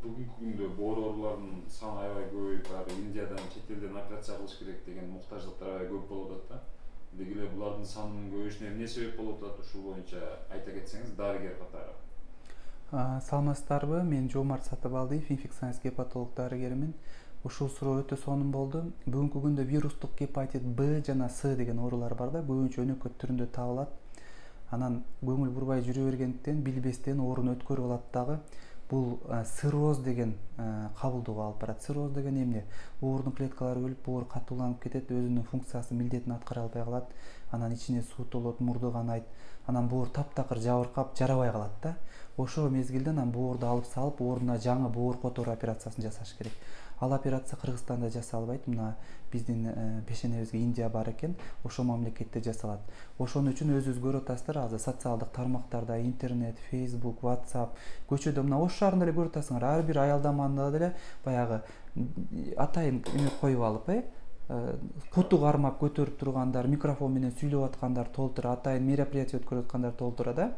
бүгүнкү күндө боор оорулардын саны аябай көбөйүп баягы Индиядан чет элден операция кылыш керек деген муктаждыктар аябай көп болуп атат да. Деги эле булардын санынын көбөйүшүнө эмне себеп болуп атат, ушул боюнча айта кетсеңиз дарыгер катары. Саламатсыздарбы? Мен Жомарт Сатыбалдиев, инфекционист гепатолог дарыгеримин. Ушул суроо өтө сонун болду. Бүгүнкү күндө вирустук гепатит Б жана С деген оорулар бар да, көбүнчө өнөкөт түрүндө табылат. Анан көңүл бурбай жүрө бергендиктен билбестен ооруну өткөрүп алат дагы. Бул цирроз деген кабылдоого алып барат. Цирроз деген эмне? Боордун клеткалары өлүп, боор катууланып кетет, өзүнүн функциясын, милдетин аткара албай калат. Анан ичине суу толот, мурду канайт. Анан боор таптакыр жабыркап, жарабай калат да. Ошол мезгилде анан боорду алып салып, ордуна жаңы боор которуу операциясын жасаш керек. Ал операция Кыргызстанда жасалбайт. Мына биздин пешенебизге Индия бар экен, ошол мамлекетте жасалат. Ошон үчүн өзүңүз көрүп атасыздар, азыр социалдык тармактарда, интернет, Facebook, WhatsApp, көчөдө мына Ош шаарында эле көрүп атасыңар, ар бир аялдамада деле баягы атайын эме коюп алып, куту кармап көтөрүп тургандар, микрофон менен сүйлөп аткандар толтура, атайын мероприятие өткөрүп аткандар толтура да.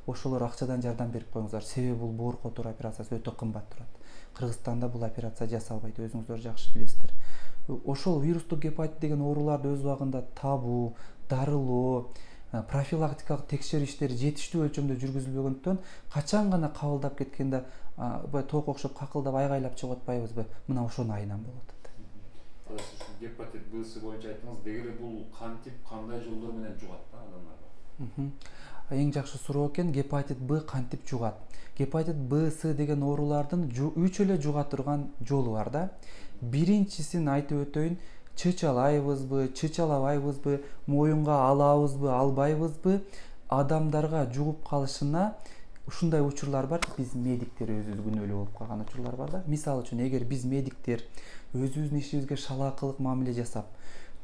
Ошолор акчадан жардам берип коюңуздар. Себеби бул боор которуу операциясы өтө кымбат турат. Кыргызстанда бул операция жасалбайт, өзүңүздөр жакшы билесиздер. Ошол вирустук гепатит деген ооруларды өз убагында табуу, дарылоо, профилактикалык текшериштер жетиштүү өлчөмдө жүргүзүлбөгөндүктөн качан гана кабылдап кеткенде тоокко окшоп какылдап айгайлап чыгып атпайбызбы? Мына ошонун айынан болуп атат. Азыр ушул гепатит Б боюнча айттыңыз. Деги эле бул кантип, кандай жолдор менен жугат да адамдарга? Эң жакшы суроо экен. Гепатит Б кантип жугат? Гепатит Б, С деген оорулардын 3 эле жуга турган жолу бар да. Биринчисин айтып өтөйүн. Чычалайбызбы, чычалабайбызбы, моюнга алабызбы, албайбызбы, адамдарга жугуп калышына ушундай учурлар бар. Биз медиктер өзүбүз күнөөлүү болуп калган учурлар бар да. Мисалы үчүн, эгер биз медиктер өзүбүздүн ишибизге шалаакылык мамиле жасап,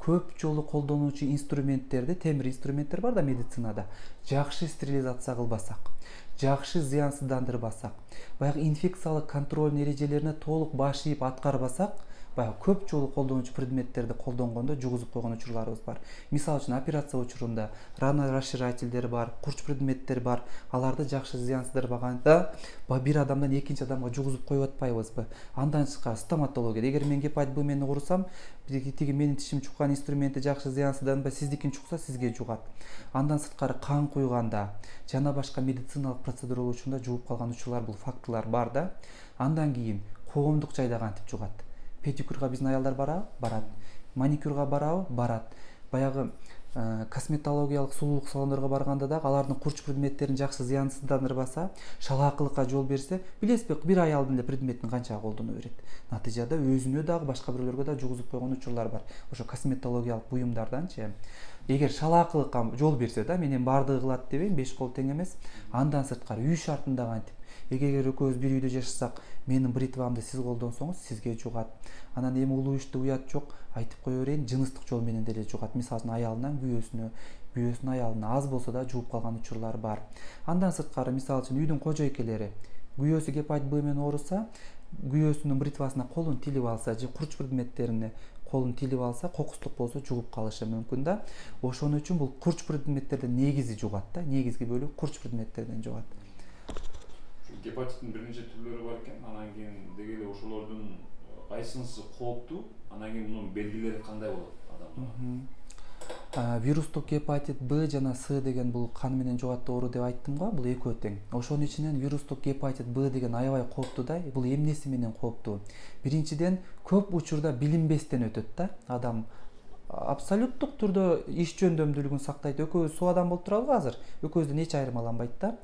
көп жолу колдонуучу инструменттерди, темир инструменттер бар да медицинада, жакшы стерилизация кылбасак, жакшы зыянсыздандырбасак, баягы инфекциялык контроль эрежелерине толук баш ийип аткарбасак, баягы көп жолу колдонуучу предметтерди колдонгондо жугузуп койгон учурларыбыз бар. Мисалы үчүн, операция учурунда рана расширительдер бар, курч предметтер бар. Аларды жакшы зыянсыздырбаганда бир адамдан экинчи адамга жугузуп коюп атпайбызбы? Андан тышкары стоматология. Эгер мен гепатит Б менен оорусам, тиги менин тишим чуккан инструменти жакшы зыянсызданбай, сиздикин чукса, сизге жугат. Андан сырткары кан куйганда жана башка медициналык процедуралар учурунда жугуп калган учурлар, бул фактылар бар да. Андан кийин коомдук жайда кантип жугат? Педикюрга биздин аялдар барабы? Барат. Маникюрга барабы? Барат. Баягы косметологиялык сулуулук салондорго барганда дагы алардын курч предметтерин жакшы зыянсыздандырбаса, шалаакылыкка жол берсе, билесизби, бир аялдын эле предметин канчага колдоно берет. Натыйжада өзүнө дагы башка бирөөлөргө да жугузуп койгон учурлар бар. Ошо косметологиялык буюмдарданчы. Эгер шалаакылыкка жол берсе да, менен баардыгы кылат дебейм, 5 кол тең эмес. Андан сырткары үй шартында кантип? Эгер экөөбүз бир үйдө жашасак, менин бритвамды сиз колдонсоңуз, сизге жугат. Анан эми улуу иште уят жок, айтып кое берейин, жыныстык жол менен деле жугат. Мисалы, аялынан күйөөсүнө, күйөөсүнүн аялына аз болсо да жугуп калган учурлар бар. Андан сырткары, мисалы үчүн, үйдүн кожойкелери күйөөсү гепатит Б менен ооруса, күйөөсүнүн бритвасына колун тилип алса же курч предметтерине колун тилип алса, кокустук болсо жугуп калышы мүмкүн да. Ошон үчүн бул курч предметтерден негизи жугат да. Негизги бөлүгү курч предметтерден жугат. Гепатиттин бир нече түрлөрү бар экен. Анан кийин деги эле ошолордун кайсынысы кооптуу? Анан кийин мунун белгилери кандай болот адамдарда? Вирустук гепатит Б жана С деген бул кан менен жугаттуу оору деп айттым го, бул экөө тең. Ошонун ичинен вирустук гепатит Б деген аябай кооптуу да. Бул эмнеси менен кооптуу? Биринчиден, көп учурда билинбестен өтөт да. Адам абсолюттук түрдө иш жөндөмдүүлүгүн сактайт. Экөөбүз суу адам болуп турабызбы азыр? Экөөбүздөн эч айырмаланбайт да.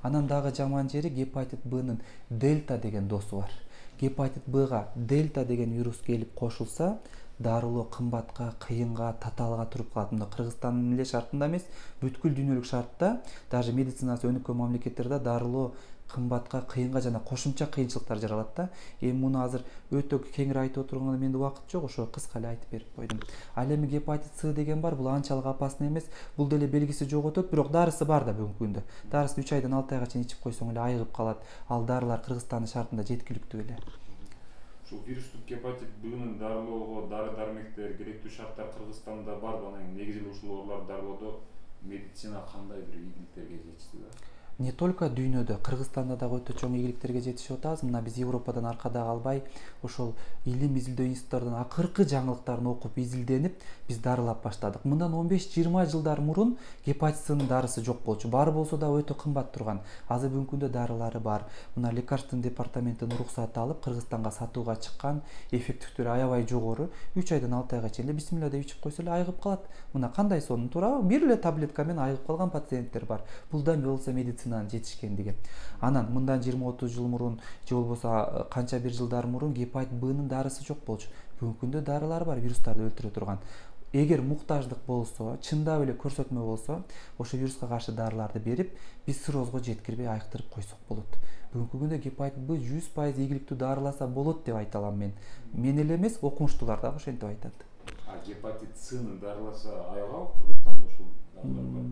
Анан дагы жаман жери, гепатит Бнын дельта деген досу бар. Гепатит Бга дельта деген вирус келип кошулса, дарылоо кымбатка, кыйынга, татаалга туруп калат. Мында Кыргызстандын эле шартында эмес, бүткүл дүйнөлүк шартта, даже медицинасы өнүккөн мамлекеттерде дарылоо кымбатка, кыйынга жана кошумча кыйынчылыктар жаралат да. Эми муну азыр өтө кеңири айтып отурганга менде убакыт жок, ошо кыска эле айтып берип койдум. Ал эми гепатит С деген бар, бул анчалык опасный эмес. Бул деле белгиси жоготот, бирок дарысы бар да бүгүнкү күндө. Дарысын 3 айдан 6 айга чейин ичип койсоң эле айыгып калат. Ал дарылар Кыргызстандын шартында жеткиликтүү эле. Ушул вирустук гепатит Бнын дарылоого дары-дармектер, керектүү шарттар Кыргызстанда барбы? Анан негизи ушул ооруларды дарылоодо медицина кандай бир ийгиликтерге жетишти да? Не только дүйнөдө, Кыргызстанда дагы өтө чоң ийгиликтерге жетишип атабыз. Мына биз Европадан аркада калбай, ошол илим изилдөө институттарынын акыркы жаңылыктарын окуп изилденип, биз дарылап баштадык. Мындан 15-20 жылдар мурун гепатит Цнын дарысы жок болчу. Бар болсо да өтө кымбат турган. Азыр бүгүнкү күндө дарылары бар. Мына лекарственный департаменттин уруксаты алып, Кыргызстанга сатууга чыккан, эффективдүүлүгү аябай жогору. 3 айдан 6 айга чейин бисмилла деп ичип койсо эле айыгып калат. Мына кандай сонун туурабы? Бир эле таблетка менен айыгып калган пациенттер бар. Бул да болсо медицинанын жетишкендиги. Анан мындан 20-30 жыл мурун же болбосо канча бир жылдар мурун гепатит Бнын дарысы жок болчу. Бүгүнкү күндө дарылар бар, вирустарды өлтүрө турган. Эгер муктаждык болсо, чындап эле көрсөтмө болсо, ошо вируска каршы дарыларды берип, биз циррозго жеткирбей айыктырып койсок болот. Бүгүнкү күндө гепатит Б 100% ийгиликтүү дарыласа болот деп айта алам мен. Мен эле эмес, окумуштуулар дагы ошентип айтат. Гепатит Цны дарыласа айыгабы Кыргызстанда ушул дарылар бар?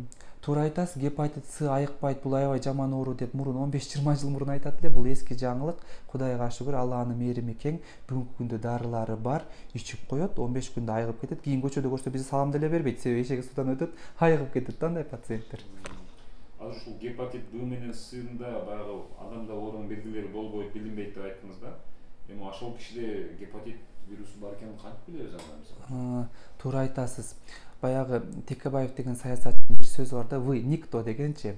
Туура айтасыз, гепатит С айыкпайт, бул аябай жаман оору деп мурун 15-20 жыл мурун айтат эле. Бул эски жаңылык. Кудайга шүгүр, Алланын мээрими кең. Бүгүнкү күндө дарылары бар, ичип коет, 15 күндө айыгып кетет. Кийин көчөдө көрсө бизи салам деле бербейт. Себеби эшеги суудан өтөт, айыгып кетет да андай пациенттер. Азыр ушул гепатит Б менен Сында баягы адамда оорунун белгилери болбойт, билинбейт деп айттыңыз да. Эми ошол кишиде гепатит вирусу бар экенин кантип билебиз анда мисалы? Туура айтасыз. Баягы Текебаев деген саясатчынын бир сөзү бар да, вы никто дегенчи.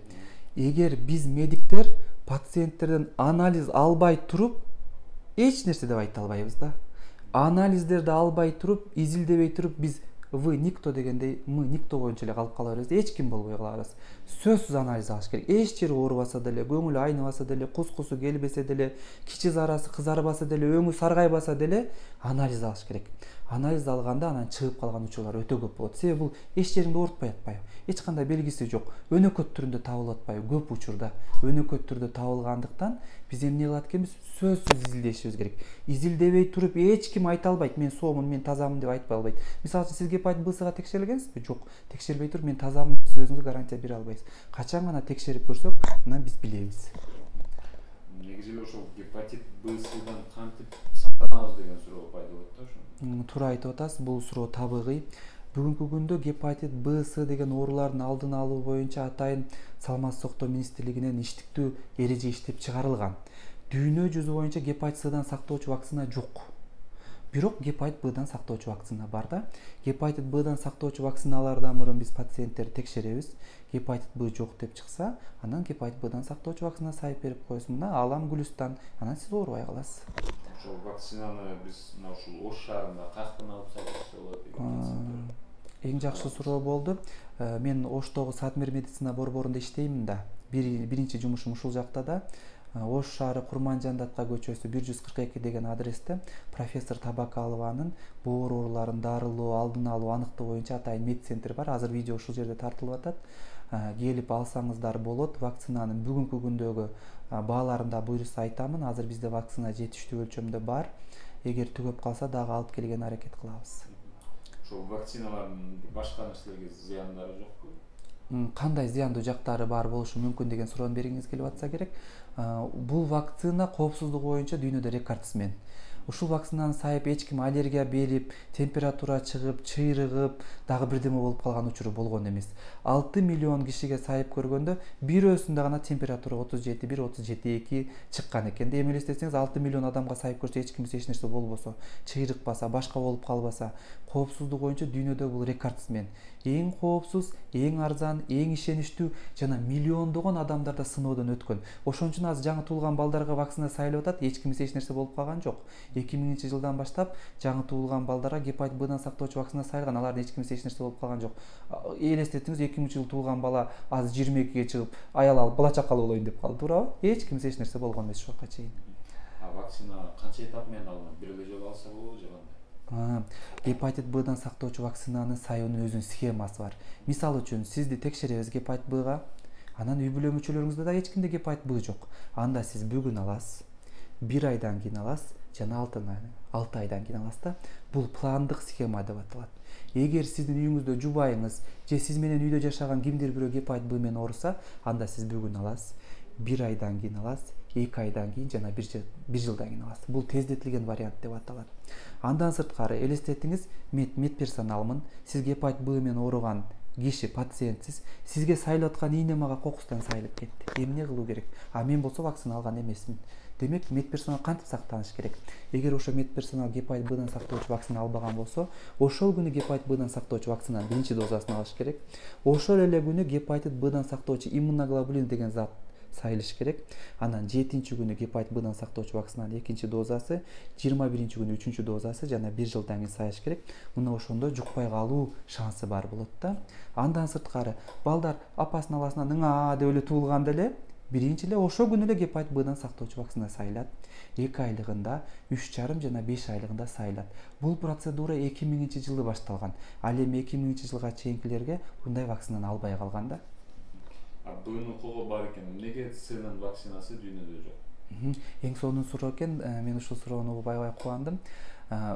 Эгер биз медиктер пациенттерден анализ албай туруп эч нерсе деп айта албайбыз да. Анализдерди албай туруп, изилдебей туруп биз вы никто дегендей, мы никто боюнча эле калып кала беребиз. Эч ким болбой калабыз. Сөзсүз анализ алыш керек. Эч жери оорубаса деле, көңүлү айныбаса деле, кускусу келбесе деле, кичи зарасы кызарбаса деле, өңү саргайбаса деле анализ алыш керек. Анализ алганда анан чыгып калган учурлар өтө көп болот. Себеби бул эч жериңди оорутпай атпайбы? Эч кандай белгиси жок. Өнөкөт түрүндө табылып атпайбы? Көп учурда өнөкөт түрдө табылгандыктан биз эмне кылат экенбиз? Сөзсүз изилдешибиз керек. Изилдебей туруп эч ким айта албайт, мен соомун, мен тазамын деп айтпай албайт. Мисалы үчүн сиз гепатит Б-га текшерилгенсизби? Жок. Текшербей туруп мен тазамын деп сиз өзүңүзгө гарантия бере албайсыз. Качан гана текшерип көрсөк, анан биз билебиз. Негизи эле ошол гепатит Б-дан кантип сактанабыз деген суроо пайда болот да ошо. Туура айтып атасыз, бул суроо табигый. Бүгүнкү күндө гепатит Б, С деген оорулардын алдын алуу боюнча атайын Саламаттык сактоо министрлигинен иштиктүү эреже иштеп чыгарылган. Дүйнө жүзү боюнча гепатит Сдан сактоочу вакцина жок. Бирок гепатит Бдан сактоочу вакцина бар да. Гепатит Бдан сактоочу вакциналардан мурун биз пациенттерди текшеребиз. Гепатит Б жок деп чыкса, анан гепатит Бдан сактоочу вакцина сайып берип коесуң. Мына алам Гүлүстан, анан сиз оорубай каласыз. Ошол вакцинаны биз мына ушул Ош шаарында каяктан алып сатышса болот деген. Эң жакшы суроо болду. Мен Оштогу Садмир медицина борборунда иштеймин да. Биринчи жумушум ушул жакта да. Ош шаары Курманжандатка көчөсү 142 деген адресте профессор Табакалованын бул оорулардын дарылоо, алдын алуу, аныктоо боюнча атайын медцентр бар. Азыр видео ушул жерде тартылып атат. Келип алсаңыздар болот. Вакцинанын бүгүнкү күндөгү бааларын да буйруса айтамын. Азыр бизде вакцина жетиштүү өлчөмдө бар. Эгер түгөп калса дагы алып келген аракет кылабыз. Ошол вакциналардын башка нерселерге зыяндары жокпу? Кандай зыяндуу жактары бар болушу мүмкүн деген суроону бергиңиз келип атса керек. Бул вакцина коопсуздугу боюнча дүйнөдө рекордсмен. Ушул вакцинаны сайып эч ким аллергия берип, температура чыгып, чыйрыгып, дагы бирдеме болуп калган учуру болгон эмес. 6 миллион кишиге сайып көргөндө бирөөсүндө гана температура 37-1-37,2 чыккан экен. Эми элестетсеңиз 6 миллион адамга сайып көрсө эч кимге эч нерсе болбосо, чыйрыкпаса, башка болуп калбаса, коопсуздук боюнча дүйнөдө бул рекордсмен. Эң коопсуз, эң арзан, эң ишеничтүү жана миллиондогон адамдарда сыноодон өткөн. Ошон үчүн азыр жаңы туулган балдарга вакцина сайылып атат, эч кимге эч нерсе болуп калган жок. 2000-жылдан баштап жаңы туулган балдарга гепатит Бдан сактоочу вакцина сайылган, алардын эч кимге эч нерсе болуп калган жок. Элестетиңиз, 2000-жылы туулган бала азыр 22-ге чыгып, аял алып бала чакалуу болоюн деп калды, туурабы? Эч кимге эч нерсе болгон эмес ушуга чейин. Вакцина канча этап менен алынат? Бир эле жолу алса болобу же кандай? Гепатит Бдан сактоочу вакцинаны сайуунун өзүнүн схемасы бар. Мисалы үчүн, сизди текшеребиз гепатит Бга, анан үй бүлө мүчөлөрүңүздө да эч кимде гепатит Б жок. Анда сиз бүгүн аласыз, 1 айдан кийин аласыз, жана 6 айдан кийин аласыз да. Бул пландык схема деп аталат. Эгер сиздин үйүңүздө жубайыңыз же сиз менен үйдө жашаган кимдир бирөө гепатит Б менен ооруса, анда сиз бүгүн аласыз, 1 айдан кийин аласыз, 2 айдан кийин жана 1 жылдан кийин аласыз. Бул тездетилген вариант деп аталат. Андан сырткары элестетиңиз, медперсоналмын, сиз гепатит Б менен ооруган киши пациентсиз, сизге сайылып аткан ийне мага кокустан сайылып кетти. Эмне кылуу керек? А мен болсо вакцина алган эмесмин. Демек медперсонал кантип сактаныш керек? Эгер ошо медперсонал гепатит Б'дан сактоочу вакцина албаган болсо, ошол күнү гепатит Б'дан сактоочу вакцинанын биринчи дозасын алыш керек. Ошол эле күнү гепатит Б'дан сактоочу иммуноглобулин деген зат сайылыш керек. Анан 7-чи күнү гепатит Б'дан сактоочу вакцинанын 2-чи дозасы, 21-чи күнү 3-чү дозасы жана 1 жылдан кийин сайыш керек. Мына ошондо жукпай калуу шансы бар болот да. Андан сырткары балдар апасынын аласынан ыңа деп эле туулганда эле биринчи эле ошол күнү эле гепатит Б'дан сактоочу вакцина сайылат. 2 айлыгында, 3,5 жана 5 айлыгында сайылат. Бул процедура 2000-жылы башталган. Ал эми 2000 жылга чейинкилерге мындай вакцинаны албай калган да. Б'нын кого бар экен, эмнеге Ц'нын вакцинасы дүйнөдө жок? Эң сонун суроо экен. Мен ушул суроону угуп аябай кубандым.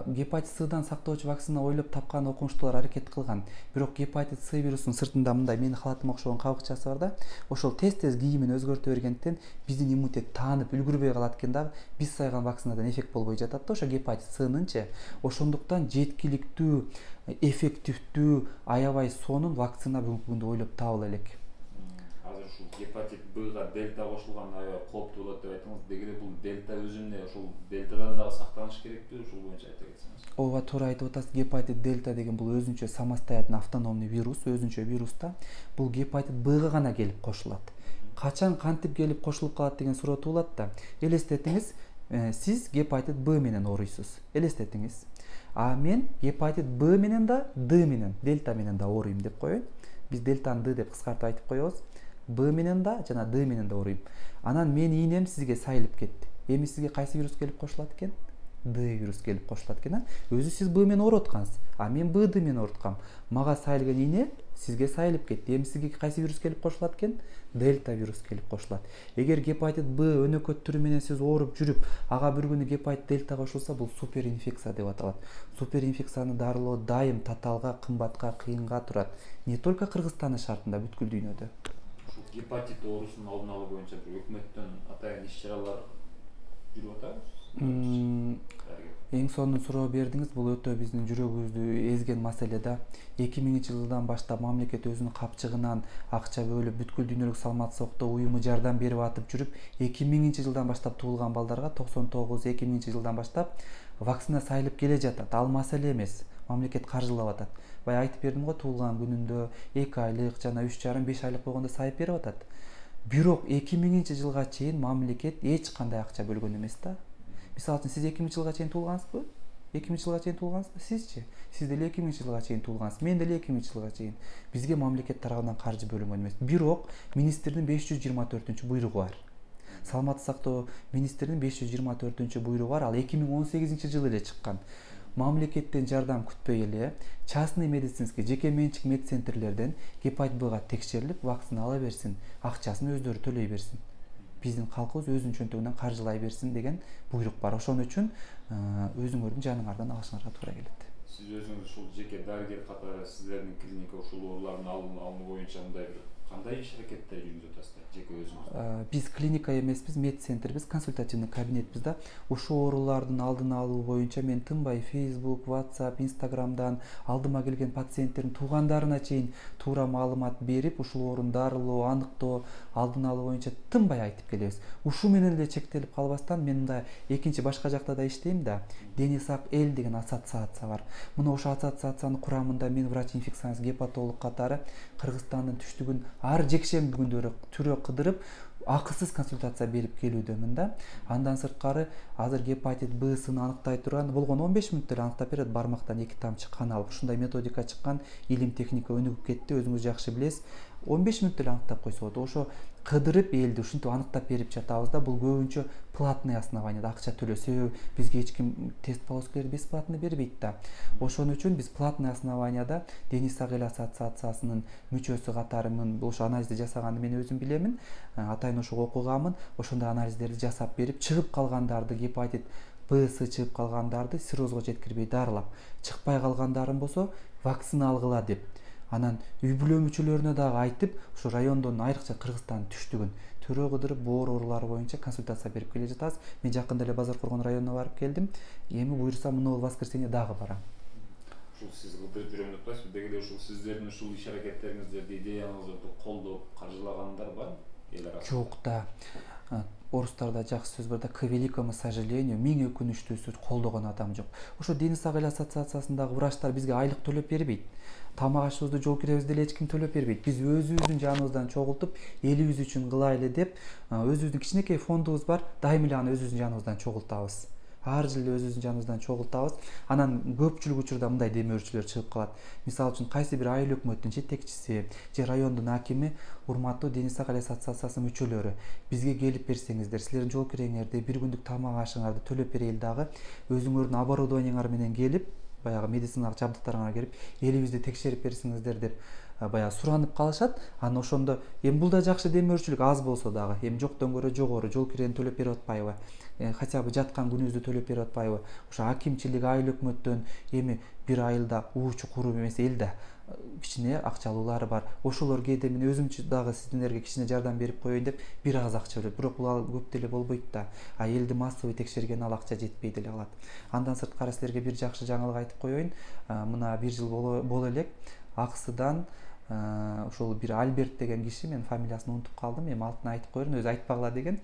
Гепатит C'дан сактоочу вакцина ойлоп тапкан окумуштуулар аракет кылган. Бирок гепатит С вирусунун сыртында мындай менин халатыма окшогон кабыкчасы бар да. Ошол тез-тез кийимин өзгөртө бергенден биздин иммунитет таанып үлгүрбөй калат экен дагы. Биз сайган вакцинадан эффект болбой жатат да. Ошо гепатит C'нынчы. Ошондуктан жеткиликтүү, эффективдүү, аябай сонун вакцина бүгүнкү күндө ойлоп табыла элек. Гепатит Б'га дельта кошулган аябай кооптуу болот деп айтыңыз. Деги эле бул дельта өзүнө ошол дельтадан дагы сактаныш керекпи? Ошол боюнча айта кетсеңиз. Ооба, туура айтып атасыз. Гепатит дельта деген бул өзүнчө самостоятельный автономный вирус, өзүнчө вирус да. Бул гепатит Б'га гана келип кошулат. Качан кантип келип кошулуп калат деген суроо туулат да. Элестетиңиз, сиз гепатит Б менен ооруйсуз. Элестетиңиз. А мен гепатит Б менен да, Д менен, дельта менен да ооруйм деп коеюн. Биз дельтаны Д деп кыскартып айтып коебуз. Б менен да жана Д менен да ооруйм. Анан менийнем сизге сайылып кетти. Эми сизге кайсы вирус келип кошулат экен? Д вирус келип кошулат экен. Өзү сиз Б менен ооруп аткансыз, а мен Б Д менен ооруткам. Мага сайылган ийне сизге сайылып кетти. Эми сизге кайсы вирус келип кошулат экен? Дельта вирус келип кошулат. Эгер гепатит Б өнөкөт түрү менен сиз ооруп жүрүп, ага бир күнү гепатит дельта кошулса, бул суперинфекция деп аталат. Суперинфекцияны дарылоо дайым татаалга, кымбатка, кыйынга турат. Не только Кыргызстандын шартында, бүткүл дүйнөдө. Гепатит оорусунун алдын алуу боюнча бир өкмөттөн атайын иш-чаралар жүрүп атабы? Эң сонун суроо бердиңиз. Бул өтө биздин жүрөгүбүздү эзген маселе да. 2000-жылдан баштап мамлекет өзүнүн капчыгынан акча бөлүп, бүткүл дүйнөлүк саламаттык сактоо уюму жардам берип атып жүрүп, 2000-жылдан баштап туулган балдарга 99-2000-жылдан баштап вакцина сайылып келе жатат. Ал маселе эмес. Мамлекет каржылап атат. Бай айтып бердим го, туулган күнүндө 2 айлык жана 3,5-5 айлык болгондо сайып берип атат. Бирок 2000-жылга чейин мамлекет эч кандай акча бөлгөн эмес да. Мисалы үчүн сиз 2000-жылга чейин туулгансызбы? 2000-жылга чейин туулгансызбы? Сизчи? Сиз деле 2000-жылга чейин туулгансыз. Мен деле 2000-жылга чейин. Бизге мамлекет тарабынан каржы бөлүнгөн эмес. Бирок министрдин 524-буйругу бар. Саламаттык сактоо министринин 524-буйругу бар. Ал 2018-жылы эле чыккан. Мамлекеттен жардам күтпөй эле частный медицинский, жеке менчик медцентрлерден гепатит Б'га текшерилип, вакцина ала берсин, акчасын өздөрү төлөй берсин. Биздин калкыбыз өзүнүн чөнтөгүнөн каржылай берсин деген буйрук бар. Ошон үчүн өзүңөрдүн жаныңардан алышыңарга туура келет. Сиз өзүңүз ушул жеке дарыгер катары сиздердин клиника ушул оорулардын алынуу боюнча мындай бир кандай иш-аракеттер жүргүзүп атасыздар жеке өзүңүз? Биз клиника эмеспиз, медцентрбиз, консультативный кабинетбиз да. Ушул оорулардын алдын алуу боюнча мен тынбай Facebook, WhatsApp, Instagramдан алдыма келген пациенттердин туугандарына чейин туура маалымат берип, ушул оорунун дарылоо, аныктоо, алдын алуу боюнча тынбай айтып келебиз. Ушу менен эле чектелип калбастан мен мында экинчи башка жакта да иштейм да. Дени сак эл деген ассоциация бар. Мына ошол ассоциациянын курамында мен врач-инфекционист гепатолог катары Кыргызстандын түштүгүн ар жекшемби күндөрү түрө кыдырып, акысыз консультация берип келүүдөмүн да. Андан сырткары азыр гепатит Б'сын аныктай турган болгону 15 мүнөттө эле аныктап берет. Бармактан 2 тамчы кан алып, ушундай методика чыккан, илим техника өнүгүп кетти, өзүңүз жакшы билесиз. 15 мүнөттө эле аныктап койсо болот. Ошо кыдырып элди ушинтип аныктап берип жатабыз да. Бул көбүнчө платный основанияда акча төлөө. Себеби бизге эч ким тест полоскалерди бесплатно бербейт да. Ошон үчүн биз платный основанияда Дени сак эл ассоциациясынын мүчөсү катары ошо анализди жасаганды мен өзүм билемин. Атайын ошого окуганмын. Ошондой анализдерди жасап берип, чыгып калгандарды гепатит Б'сы чыгып калгандарды циррозго жеткирбей дарылап, чыкпай калгандарын болсо вакцина алгыла деп. Анан үй бүлө мүчөлөрүнө дагы айтып, ушу райондон айрыкча Кыргызстандын түштүгүн төрө кыдырып, боор оорулары боюнча консультация берип келе жатабыз. Мен жакында эле Базар Коргон районуна барып келдим. Эми буйрса мына бул воскресенье дагы барам. ушул сиз кылдырып жүрөм деп атпайсызбы, деги эле ушул сиздердин ушул иш аракеттериңиздерди, идеяңыздарды колдоп каржылагандар барбы эл арасында? Жок да. Орустарда жакшы сөз бар да, к великому сожалению, миң өкүнүчтүүсү колдогон адам жок. Ошо Дени сак эл ассоциациясындагы врачтар бизге айлык төлөп бербейт. Тамак ашыбызды, жол киребизди эле эч ким төлөп бербейт. Биз өзүбүздүн жаныбыздан чогултуп, элибиз үчүн кылайлы деп, өзүбүздүн кичинекей фондубуз бар, дайыма эле аны өзүбүздүн жаныбыздан чогултабыз. Ар жылы өзүбүздүн жаныбыздан чогултабыз. Анан көпчүлүк учурда мындай демөөрчүлөр чыгып калат. Мисалы үчүн кайсы бир айыл өкмөттүн жетекчиси же райондун акими: урматтуу Дени сак эл ассоциациясынын мүчөлөрү, бизге келип берсеңиздер, силердин жол киреңерди, бир күндүк тамак ашыңарды төлөп берейли дагы, өзүңөрдүн оборудованияңар менен келип, баягы медициналык жабдыктарыңар келип, элибизди текшерип берсиңиздер деп баягы суранып калышат. Анан ошондо эми бул да жакшы демөөрчүлүк, аз болсо дагы. Эми жоктон көрө жогору жол кирени төлөп берип атпайбы? Хотя бы жаткан күнүбүздү төлөп берип атпайбы? Ошо акимчилик, айыл өкмөттөн эми бир айылда уучу куруу эмес, элде кичине акчалуулары бар. Ошолор кээде мен өзүмчү дагы сиздерге кичине жардам берип коеюн деп бир аз акча берет. Бирок бул көп деле болбойт да. А элди массовый текшергенге ал акча жетпей деле калат. Андан сырткары силерге бир жакшы жаңылык айтып коеюн. Мына бир жыл боло элек Аксыдан ошол бир Альберт деген киши, мен фамилиясын унутуп калдым, эми алтын айтып коермун, өзү айтпагыла деген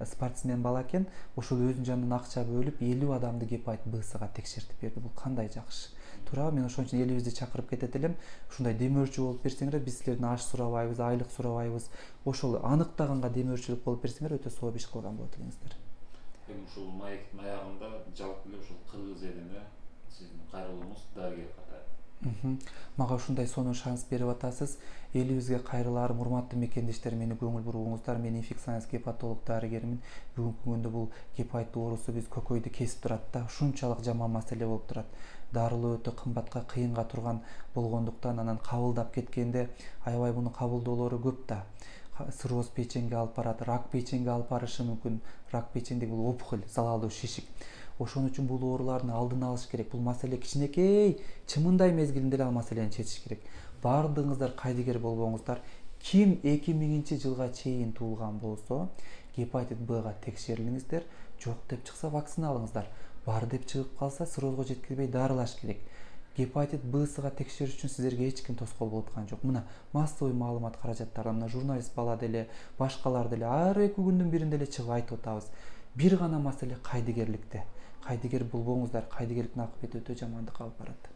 спортсмен бала экен. Ошол өзүнүн жанынан акча бөлүп 50 адамды гепатит Б-га текшертип берди. Бул кандай жакшы. Туурабы? Мен ошон үчүн элибизди чакырып кетет элем. Ушундай демөөрчү болуп берсеңер, биз силерден аш сурабайбыз, айлык сурабайбыз. Ошол аныктаганга демөөрчүлүк болуп берсеңер, өтө сооп иш кылган болот элеңиздер. Эми ушул маектин аягында жалпы эле ушул кыргыз элине сиздин кайрылууңуз дарыгер катары. Мага ушундай сонун шанс берип атасыз. Элибизге кайрыларым, урматтуу мекендештер, мени көңүл бурууңуздар. Мен инфекционист гепатолог дарыгермин. Бүгүнкү күндө бул гепатит оорусу биз көкөйдү кесип турат да, ушунчалык жаман маселе болуп турат. Дарылоо өтө кымбатка, кыйынга турган болгондуктан, анан кабылдап кеткенде аябай муну кабылдоолору көп да. Цирроз печеньге алып барат, рак печеньге алып барышы мүмкүн. Рак печеньдеги бул опухоль, залалдуу шишик. Ошон үчүн бул оорулардын алдын алыш керек. Бул маселе кичинекей, чымындай мезгилинде эле ал маселени чечиш керек. Баардыгыңыздар кайдыгер болбоңуздар. Ким 2000-жылга чейин туулган болсо, гепатит Б-га текшерилиңиздер. Жок деп чыкса, вакцина алыңыздар. Бар деп чыгып калса, циррозго жеткирбей дарылаш керек. Гепатит Б-га текшериш үчүн сиздерге эч ким тоскоол болуп аткан жок. Мына массовый маалымат каражаттарынан, мына журналист бала деле, башкалар деле ар 2 күндүн биринде эле чыгып айтып атабыз. Бир гана маселе кайдыгерликте. Кайдыгер болбоңуздар, кайдыгерликтин акыбети өтө жамандыкка алып барат.